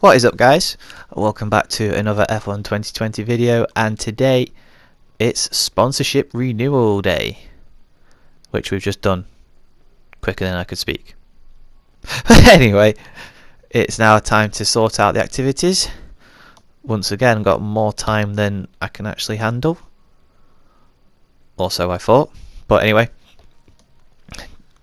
What is up, guys? Welcome back to another F1 2020 video, and today it's sponsorship renewal day, which we've just done quicker than I could speak. Anyway, it's now time to sort out the activities. Once again, got more time than I can actually handle, or so I thought. But anyway,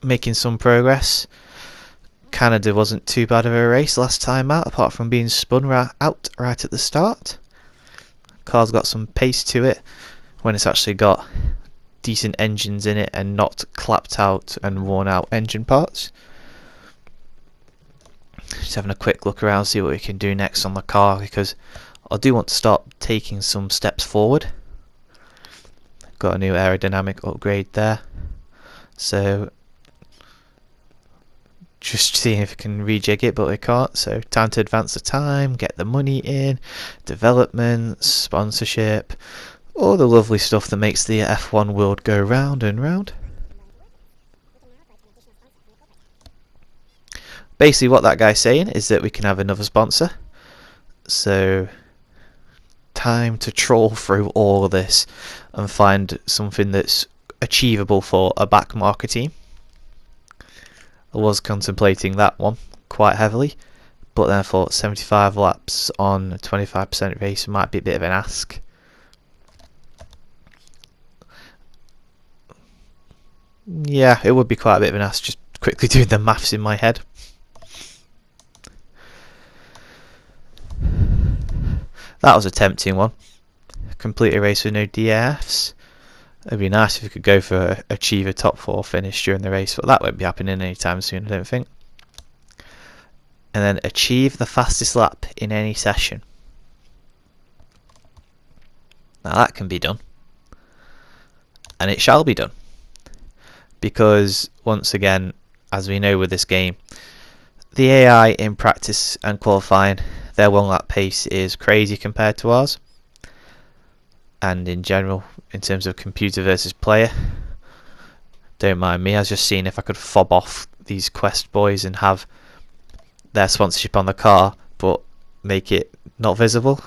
making some progress. Canada wasn't too bad of a race last time out, apart from being spun out right at the start. Car's got some pace to it when it's actually got decent engines in it and not clapped out and worn out engine parts. Just having a quick look around, see what we can do next on the car, because I do want to start taking some steps forward. Got a new aerodynamic upgrade there, so just seeing if we can rejig it, but we can't. So time to advance the time, get the money in, development, sponsorship, all the lovely stuff that makes the F1 world go round and round. Basically what that guy's saying is that we can have another sponsor. So time to troll through all of this and find something that's achievable for a back marker team. I was contemplating that one quite heavily, but then I thought 75 laps on a 25% race might be a bit of an ask. Yeah, it would be quite a bit of an ask, just quickly doing the maths in my head. That was a tempting one. Complete a race with no DNFs. It'd be nice if we could go for achieve a top 4 finish during the race, but that won't be happening anytime soon, I don't think. And then achieve the fastest lap in any session. Now that can be done. And it shall be done. Because once again, as we know with this game, the AI in practice and qualifying, their 1 lap pace is crazy compared to ours. And in general, in terms of computer versus player, don't mind me, I was just seeing if I could fob off these Quest boys and have their sponsorship on the car but make it not visible.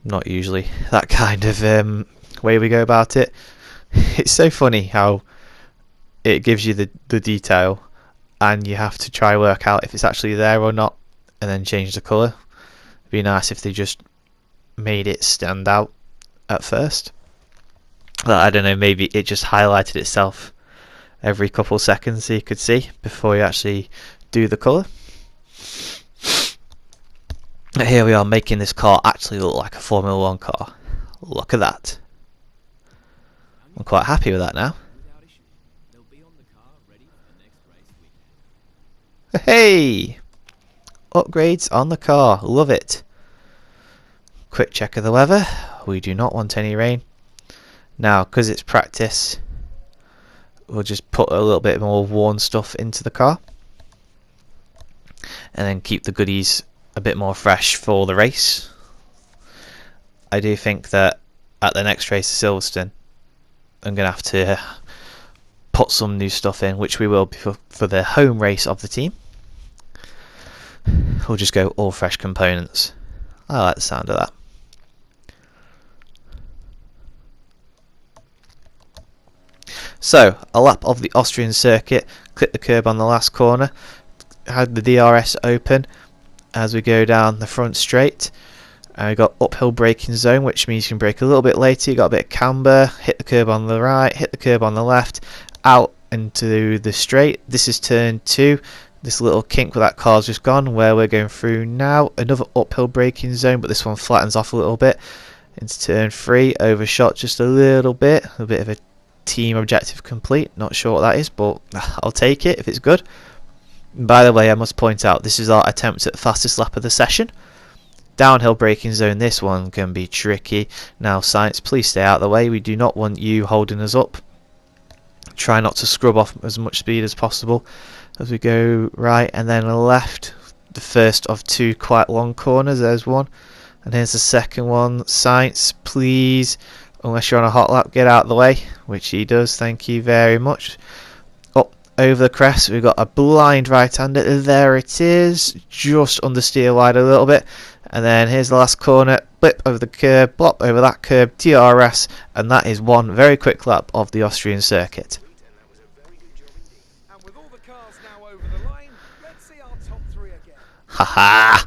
Not usually that kind of way we go about it. It's so funny how it gives you the detail and you have to try work out if it's actually there or not and then change the colour. It'd be nice if they just made it stand out at first. Well, I don't know, maybe it just highlighted itself every couple seconds so you could see before you actually do the colour. Here we are making this car actually look like a Formula 1 car. Look at that. I'm quite happy with that now. Hey! Upgrades on the car, love it. Quick check of the weather. We do not want any rain. Now, because it's practice, we'll just put a little bit more worn stuff into the car. And then keep the goodies a bit more fresh for the race. I do think that at the next race at Silverstone, I'm going to have to put some new stuff in, which we will for the home race of the team. We'll just go all fresh components. I like the sound of that. So, a lap of the Austrian circuit, clip the curb on the last corner, had the DRS open as we go down the front straight. We've got uphill braking zone, which means you can brake a little bit later. You've got a bit of camber, hit the curb on the right, hit the curb on the left, out into the straight. This is turn 2. This little kink where that car's just gone, where we're going through now. Another uphill braking zone, but this one flattens off a little bit. Into turn 3, overshot just a little bit of a team objective complete. Not sure what that is, but I'll take it if it's good. And by the way, I must point out, this is our attempt at fastest lap of the session. Downhill braking zone, this one can be tricky. Now, Science, please stay out of the way. We do not want you holding us up. Try not to scrub off as much speed as possible as we go right and then left. The first of 2 quite long corners. There's one, and here's the second one. Science, please, unless you're on a hot lap, get out of the way, which he does. Thank you very much. Oh, over the crest. We've got a blind right-hander. There it is, just understeer wide a little bit. And then here's the last corner, blip over the curb, blop over that curb, DRS, and that is one very quick lap of the Austrian circuit. Haha!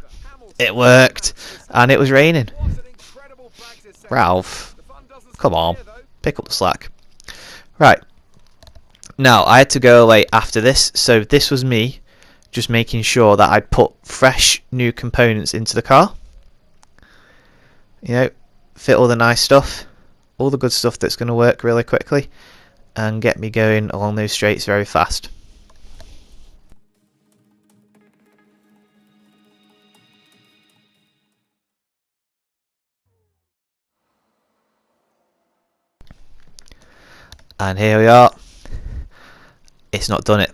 It worked, and it was raining. Ralph, come on, pick up the slack. Right, now I had to go away after this, so this was me just making sure that I'd put fresh new components into the car. You know, fit all the nice stuff, all the good stuff that's going to work really quickly and get me going along those straights very fast. And here we are. It's not done it.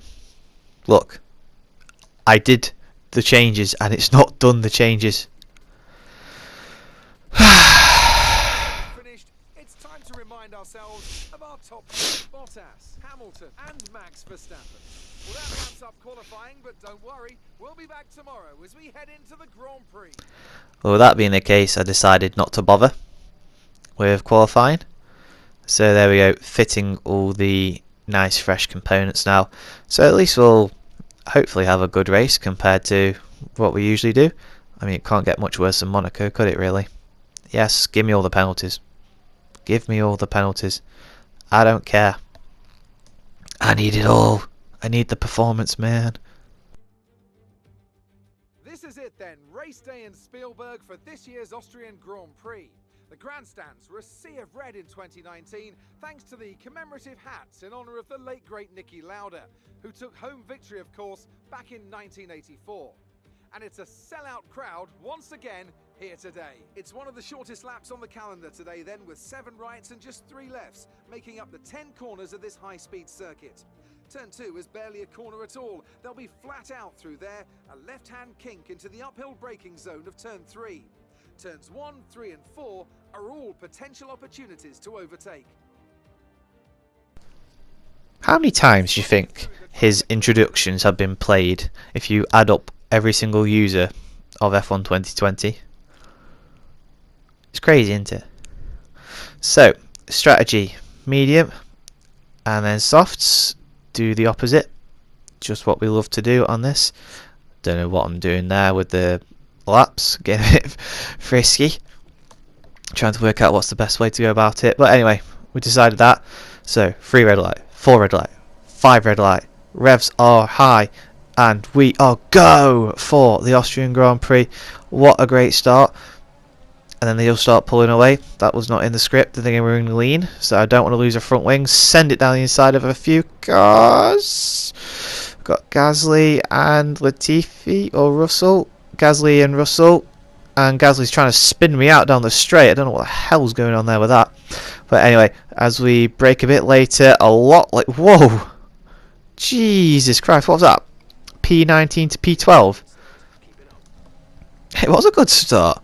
Look, I did the changes and it's not done the changes. Finished. It's time to remind ourselves of our top three: Bottas, Hamilton, and Max Verstappen. Well, that wraps up qualifying, but don't worry, we'll be back tomorrow as we head into the Grand Prix. Well, with that being the case, I decided not to bother with qualifying. So there we go, fitting all the nice fresh components now. So at least we'll hopefully have a good race compared to what we usually do. I mean, it can't get much worse than Monaco, could it really? Yes, give me all the penalties. Give me all the penalties. I don't care. I need it all. I need the performance, man. This is it then, race day in Spielberg for this year's Austrian Grand Prix. The grandstands were a sea of red in 2019 thanks to the commemorative hats in honour of the late great Niki Lauda, who took home victory of course back in 1984. And it's a sellout crowd once again here today. It's one of the shortest laps on the calendar today then, with 7 rights and just 3 lefts, making up the 10 corners of this high-speed circuit. Turn 2 is barely a corner at all. They'll be flat out through there, a left-hand kink into the uphill braking zone of turn 3. Turns 1, 3 and 4 are all potential opportunities to overtake. How many times do you think his introductions have been played if you add up every single user of F1 2020? It's crazy, isn't it? So, strategy, medium, and then softs, do the opposite. Just what we love to do on this. Don't know what I'm doing there with the laps, getting a bit frisky. Trying to work out what's the best way to go about it. But anyway, we decided that. So, 3 red light, 4 red light, 5 red light, revs are high, and we are go for the Austrian Grand Prix. What a great start. And then they'll start pulling away. That was not in the script. They're thinking we're going to lean, so I don't want to lose a front wing. Send it down the inside of a few cars. We've got Gasly and Latifi, or Russell. Gasly and Russell. And Gasly's trying to spin me out down the straight. I don't know what the hell's going on there with that. But anyway, as we brake a bit later, a lot like... Whoa! Jesus Christ, what was that? P19 to P12? It was a good start.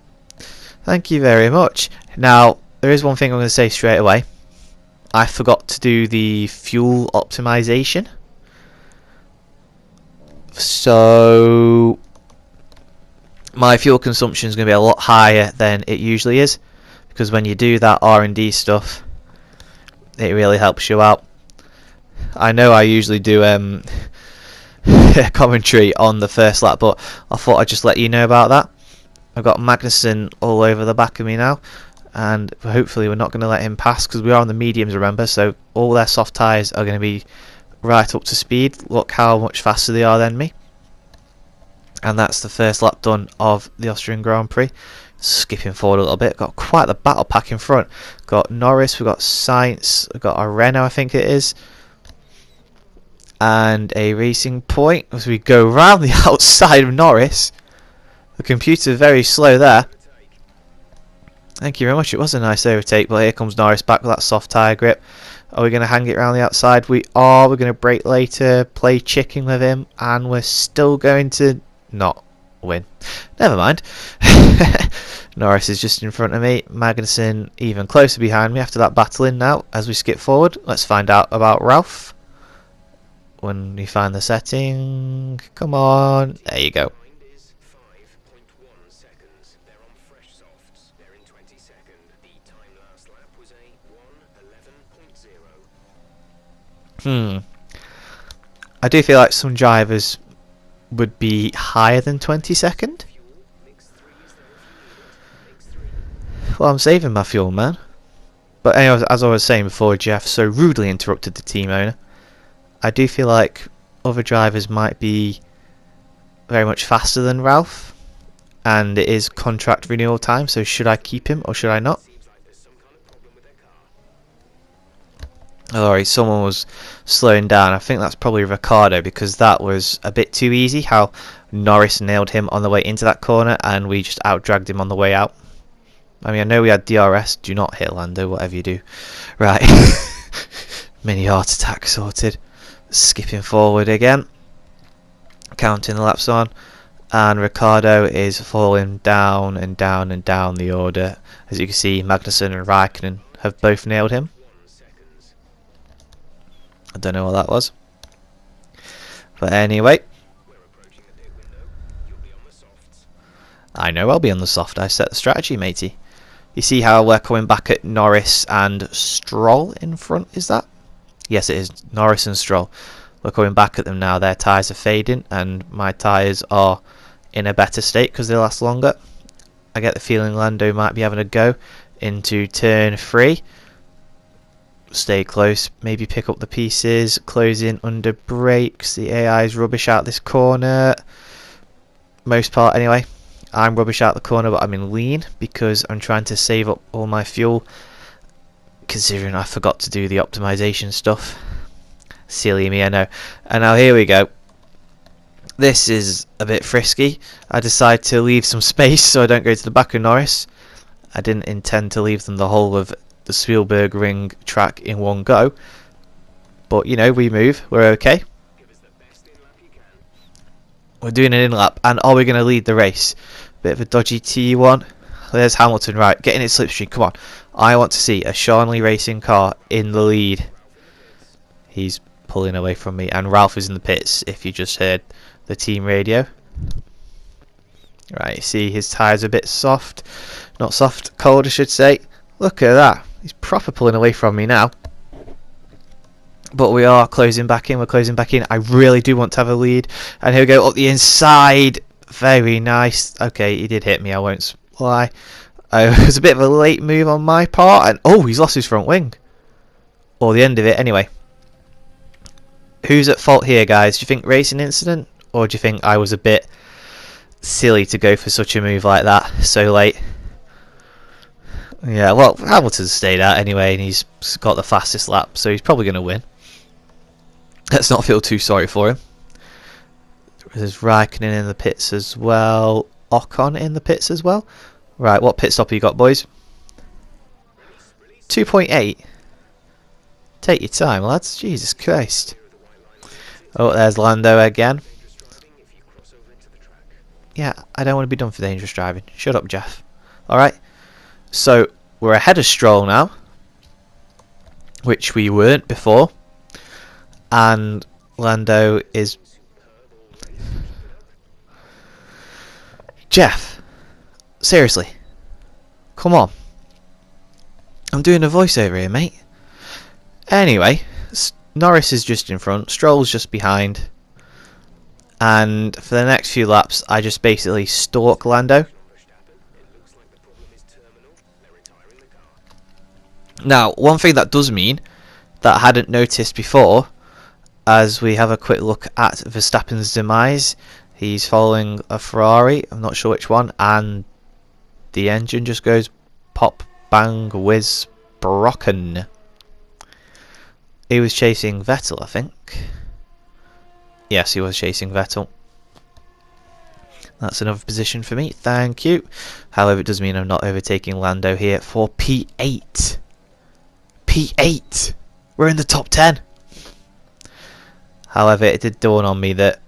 Thank you very much. Now, there is one thing I'm going to say straight away. I forgot to do the fuel optimization. So, my fuel consumption is going to be a lot higher than it usually is. Because when you do that R&D stuff, it really helps you out. I know I usually do commentary on the first lap, but I thought I'd just let you know about that. I've got Magnussen all over the back of me now, and hopefully we're not going to let him pass because we are on the mediums, remember, so all their soft tyres are going to be right up to speed. Look how much faster they are than me. And that's the first lap done of the Austrian Grand Prix. Skipping forward a little bit, got quite the battle pack in front. Got Norris, we've got Sainz, we've got a Renault, I think it is, and a Racing Point as we go round the outside of Norris. The computer's very slow there. Thank you very much. It was a nice overtake, but here comes Norris back with that soft tyre grip. Are we going to hang it around the outside? We are. We're going to brake later, play chicken with him, and we're still going to not win. Never mind. Norris is just in front of me. Magnussen even closer behind me after that battling now as we skip forward. Let's find out about Ralph. when you find the setting. Come on, there you go. I do feel like some drivers would be higher than 22nd. Well, I'm saving my fuel, man. But anyway, as I was saying before, Jeff so rudely interrupted the team owner. I do feel like other drivers might be very much faster than Ralph, and it is contract renewal time, so should I keep him or should I not? Alright, someone was slowing down. I think that's probably Ricciardo, because that was a bit too easy how Norris nailed him on the way into that corner and we just out-dragged him on the way out. I mean, I know we had DRS, do not hit Lando, whatever you do. Right, mini heart attack sorted. Skipping forward again, counting the laps on, and Ricciardo is falling down and down and down the order. As you can see, Magnussen and Raikkonen have both nailed him. I don't know what that was. But anyway, I know I'll be on the soft. I set the strategy, matey. You see how we're coming back at Norris and Stroll in front, is that? Yes, it is. Norris and Stroll. We're coming back at them now. Their tyres are fading and my tyres are in a better state because they last longer. I get the feeling Lando might be having a go into turn 3. Stay close, maybe pick up the pieces, close in under brakes. The AI is rubbish out this corner. Most part anyway. I'm rubbish out the corner, but I'm in lean because I'm trying to save up all my fuel, considering I forgot to do the optimization stuff. Silly me, I know. And now here we go. This is a bit frisky. I decide to leave some space so I don't go to the back of Norris. I didn't intend to leave them the whole of the Spielberg ring track in one go, but you know, we move, we're okay. We're doing an in-lap, and are we going to lead the race? Bit of a dodgy T1. There's Hamilton, right, getting its slipstream, come on. I want to see a Shanley racing car in the lead. He's pulling away from me, and Ralph is in the pits, if you just heard the team radio. Right, see his tyres are a bit soft. Not soft, cold I should say. Look at that. He's proper pulling away from me now. But we are closing back in. We're closing back in. I really do want to have a lead. And here we go up the inside. Very nice. Okay, he did hit me. I won't lie. It was a bit of a late move on my part. And oh, he's lost his front wing. Or the end of it anyway. Who's at fault here, guys? Do you think racing incident? Or do you think I was a bit silly to go for such a move like that so late? Yeah, well, Hamilton's stayed out anyway, and he's got the fastest lap, so he's probably going to win. Let's not feel too sorry for him. There's Raikkonen in the pits as well. Ocon in the pits as well. Right, what pit stop have you got, boys? 2.8. Take your time, lads. Jesus Christ. Oh, there's Lando again. Yeah, I don't want to be done for dangerous driving. Shut up, Jeff. Alright. So, we're ahead of Stroll now, which we weren't before, and Lando is... Jeff, seriously, come on. I'm doing a voiceover here, mate. Anyway, Norris is just in front, Stroll's just behind, and for the next few laps I just basically stalk Lando. Now, one thing that does mean that I hadn't noticed before, as we have a quick look at Verstappen's demise, he's following a Ferrari, I'm not sure which one, and the engine just goes pop, bang, whiz, brocken. He was chasing Vettel, I think. Yes, he was chasing Vettel. That's another position for me, thank you. However, it does mean I'm not overtaking Lando here for P8. P8! We're in the top 10! However, it did dawn on me that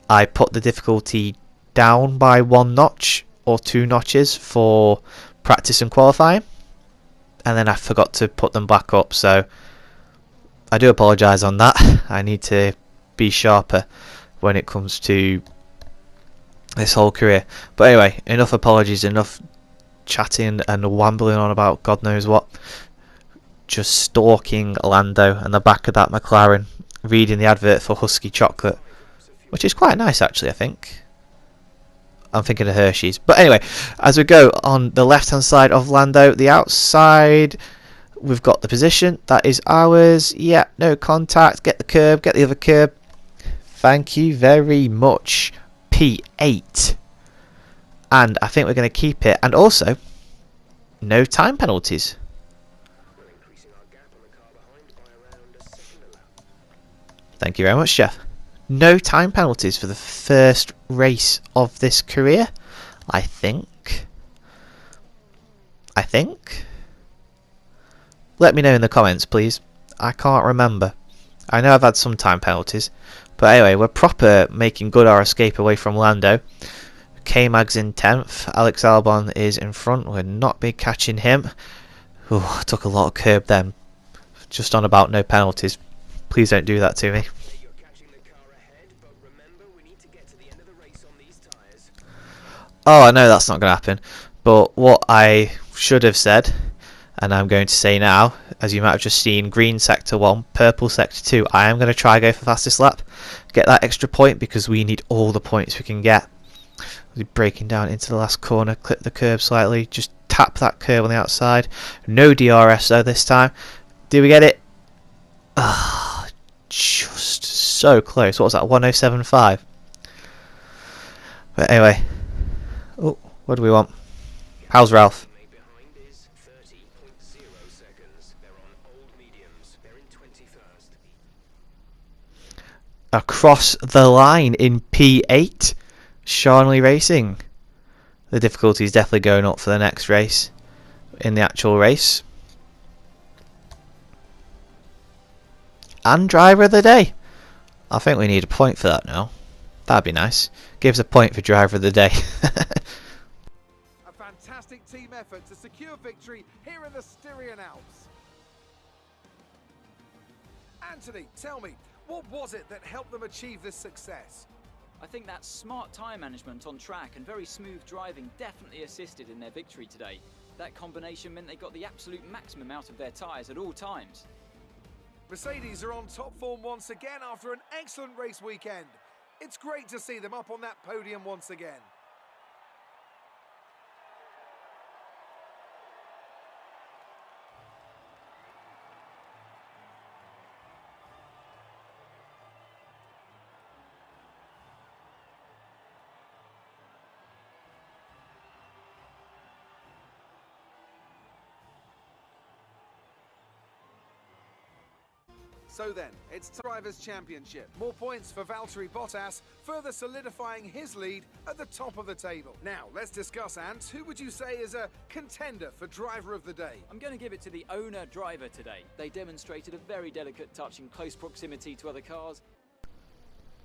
I put the difficulty down by 1 notch or 2 notches for practice and qualifying, and then I forgot to put them back up, so I do apologise on that. I need to be sharper when it comes to this whole career. But anyway, enough apologies, enough chatting and wambling on about God knows what. Just stalking Lando and the back of that McLaren, reading the advert for Husky chocolate, which is quite nice actually, I think. I'm thinking of Hershey's. But anyway, as we go on the left hand side of Lando, the outside, we've got the position. That is ours. Yeah, no contact. Get the curb, get the other curb. Thank you very much. P8. And I think we're going to keep it. And also, no time penalties. Thank you very much, Jeff. No time penalties for the first race of this career, I think. Let me know in the comments, please. I can't remember. I know I've had some time penalties. But anyway, we're proper making good our escape away from Lando. K-Mag's in 10th. Alex Albon is in front. We're not be catching him. Ooh, took a lot of curb then. Just on about no penalties. Please don't do that to me. Oh, I know that's not going to happen. But what I should have said, and I'm going to say now, as you might have just seen, green sector 1, purple sector 2, I am going to try go for fastest lap. Get that extra point because we need all the points we can get. We're breaking down into the last corner, clip the curb slightly, just tap that curb on the outside. No DRS though this time. Did we get it? Ah, just so close. What was that, 107.5? But anyway, oh, what do we want? How's Ralph? Across the line in P8, Shanley Racing. The difficulty is definitely going up for the next race, in the actual race. And driver of the day. I think we need a point for that now. That'd be nice. Gives a point for driver of the day. A fantastic team effort to secure victory here in the Styrian Alps. Anthony, tell me, what was it that helped them achieve this success? I think that smart tyre management on track and very smooth driving definitely assisted in their victory today. That combination meant they got the absolute maximum out of their tyres at all times. Mercedes are on top form once again after an excellent race weekend. It's great to see them up on that podium once again. So then, it's Drivers' Championship. More points for Valtteri Bottas, further solidifying his lead at the top of the table. Now, let's discuss, Ant. Who would you say is a contender for Driver of the Day? I'm going to give it to the owner-driver today. They demonstrated a very delicate touch in close proximity to other cars.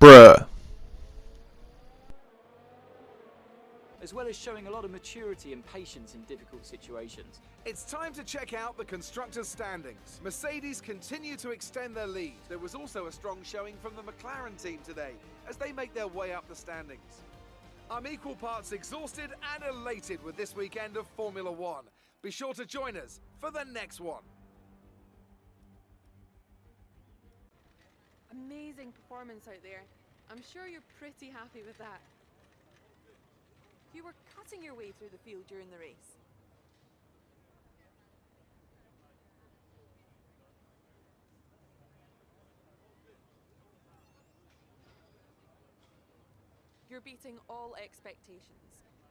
Bruh. As well as showing a lot of maturity and patience in difficult situations. It's time to check out the constructors' standings. Mercedes continue to extend their lead. There was also a strong showing from the McLaren team today as they make their way up the standings. I'm equal parts exhausted and elated with this weekend of Formula One. Be sure to join us for the next one. Amazing performance out there. I'm sure you're pretty happy with that. You were cutting your way through the field during the race. You're beating all expectations.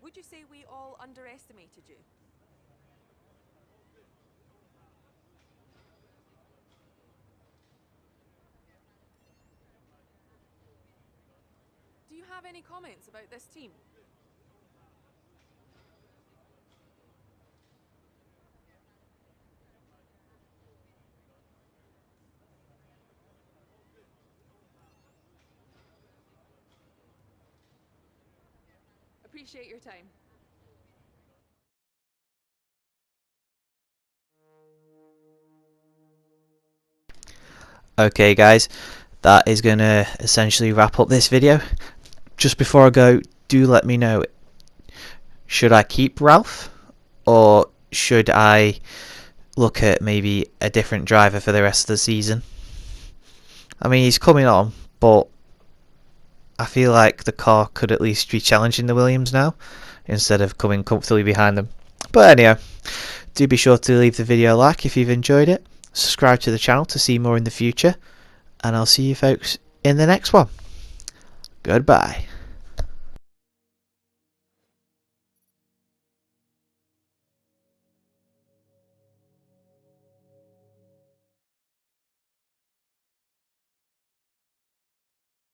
Would you say we all underestimated you? Do you have any comments about this team? Appreciate your time. Okay guys, that is going to essentially wrap up this video. Just before I go, do let me know, should I keep Ralph or should I look at maybe a different driver for the rest of the season? I mean, he's coming on, but I feel like the car could at least be challenging the Williams now instead of coming comfortably behind them. But anyhow, do be sure to leave the video a like if you've enjoyed it, subscribe to the channel to see more in the future, and I'll see you folks in the next one. Goodbye.